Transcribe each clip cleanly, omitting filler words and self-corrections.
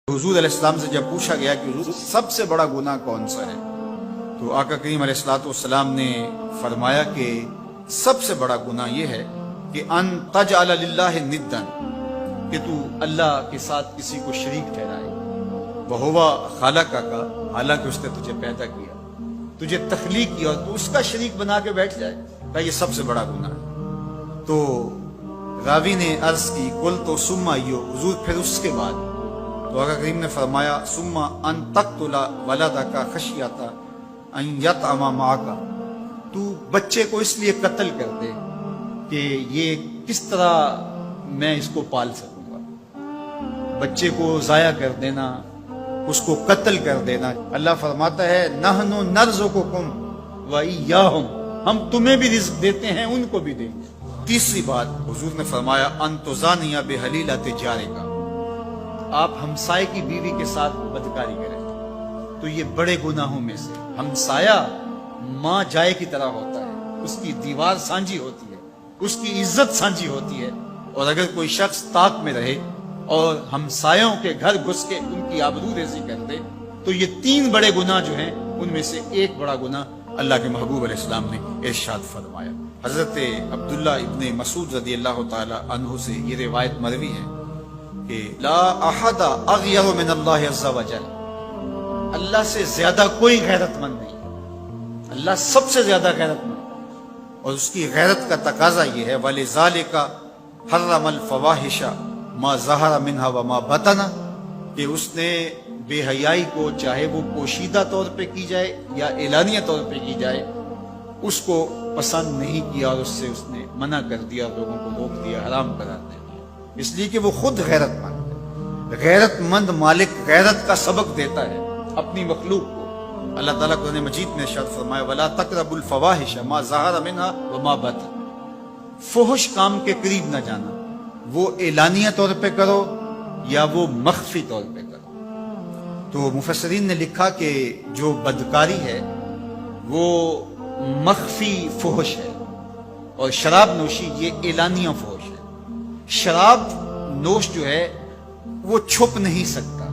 حضور علیہ السلام سے جب پوچھا گیا کہ حضور سب سے بڑا گناہ کون سا ہے، تو آقا کریم علیہ السلام نے فرمایا کہ سب سے بڑا گناہ یہ ہے کہ ان تجعل للہ ندًا، کہ تو اللہ کے ساتھ کسی کو شریک ٹھہرائے، وہو خالقک، حالانکہ اس نے تجھے پیدا کیا، تجھے تخلیق کیا، اور تو اس کا شریک بنا کے بیٹھ جائے، کہ یہ سب سے بڑا گناہ ہے۔ تو راوی نے عرض کی قلت ثم ایو، حضور پھر اس کے بعد؟ تو آقا کریم نے فرمایا ثم ان تقتل ولدک خشیۃ ان یطعم معک، تو بچے کو اس لیے قتل کر دے کہ یہ کس طرح میں اس کو پال سکوں گا، بچے کو ضائع کر دینا، اس کو قتل کر دینا۔ اللہ فرماتا ہے نحن نرزقکم وایاہم، ہم تمہیں بھی رزق دیتے ہیں، ان کو بھی دیں گے۔ تیسری بات حضور نے فرمایا ان تزانی بحلیلۃ جارک، آپ ہمسائے کی بیوی کے ساتھ بدکاری کریں، تو یہ بڑے گناہوں میں سے۔ ہمسایہ ماں جائے کی طرح ہوتا ہے، اس کی دیوار سانجھی ہوتی ہے، اس کی عزت سانجھی ہوتی ہے، اور اگر کوئی شخص طاق میں رہے اور ہمسایوں کے گھر گھس کے ان کی آبرو ریزی کر دے، تو یہ تین بڑے گناہ جو ہیں ان میں سے ایک بڑا گناہ اللہ کے محبوب علیہ السلام نے ارشاد فرمایا۔ حضرت عبداللہ ابن مسعود رضی اللہ تعالی عنہ سے یہ روایت مروی ہے کہ لا احد اغیر من اللہ عز وجل، اللہ سے زیادہ کوئی غیرت مند نہیں، اللہ سب سے زیادہ غیرت مند، اور اس کی غیرت کا تقاضا یہ ہے وَلِذَالِكَ حَرَّمَ الْفَوَاحِشَ مَا ظَهَرَ مِنْهَا وَمَا بَطَنَ، کہ اس نے بے حیائی کو چاہے وہ پوشیدہ طور پہ کی جائے یا اعلانیہ طور پہ کی جائے، اس کو پسند نہیں کیا، اور اس سے اس نے منع کر دیا، لوگوں کو روک دیا، حرام قرار دے دیا، اس لیے کہ وہ خود غیرت مند ہے۔ غیرت مند مالک غیرت کا سبق دیتا ہے اپنی مخلوق کو۔ اللہ تعالیٰ قرآن مجید نے ارشاد فرمایا وَلَا تَقْرَبُوا الْفَوَاحِشَ مَا ظَهَرَ مِنْهَا وَمَا بَطَنَ، فحش کام کے قریب نہ جانا، وہ اعلانیہ طور پہ کرو یا وہ مخفی طور پہ کرو۔ تو مفسرین نے لکھا کہ جو بدکاری ہے وہ مخفی فحش ہے، اور شراب نوشی یہ اعلانیہ فحش ہے۔ شراب نوش جو ہے وہ چھپ نہیں سکتا،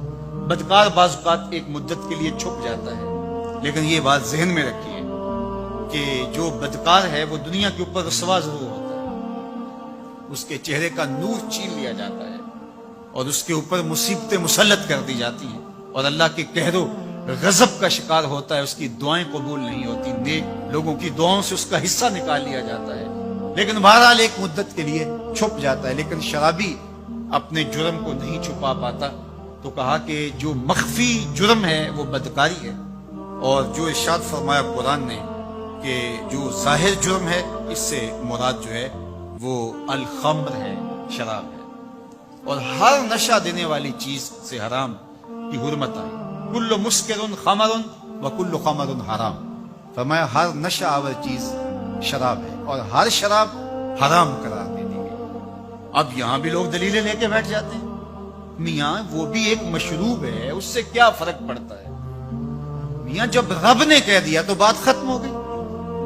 بدکار بعض اوقات ایک مدت کے لیے چھپ جاتا ہے، لیکن یہ بات ذہن میں رکھیے کہ جو بدکار ہے وہ دنیا کے اوپر رسوا ضرور ہوتا ہے، اس کے چہرے کا نور چھین لیا جاتا ہے، اور اس کے اوپر مصیبتیں مسلط کر دی جاتی ہیں، اور اللہ کے قہر و غضب کا شکار ہوتا ہے، اس کی دعائیں قبول نہیں ہوتی، نیک لوگوں کی دعاؤں سے اس کا حصہ نکال لیا جاتا ہے، لیکن بہرحال ایک مدت کے لیے چھپ جاتا ہے۔ لیکن شرابی اپنے جرم کو نہیں چھپا پاتا، تو کہا کہ جو مخفی جرم ہے وہ بدکاری ہے، اور جو ارشاد فرمایا قرآن نے کہ جو ظاہر جرم ہے اس سے مراد جو ہے وہ الخمر ہے، شراب ہے، اور ہر نشہ دینے والی چیز سے حرام کی حرمت آئی، کل مسکر خمر وکل خمر حرام، فرمایا ہر نشہ آور چیز شراب ہے، اور ہر شراب حرام قرار دے دی گئی۔ اب یہاں بھی لوگ دلیلیں لے کے بیٹھ جاتے ہیں، میاں وہ بھی ایک مشروب ہے، اس سے کیا فرق پڑتا ہے؟ میاں جب رب نے کہہ دیا تو بات ختم ہو گئی۔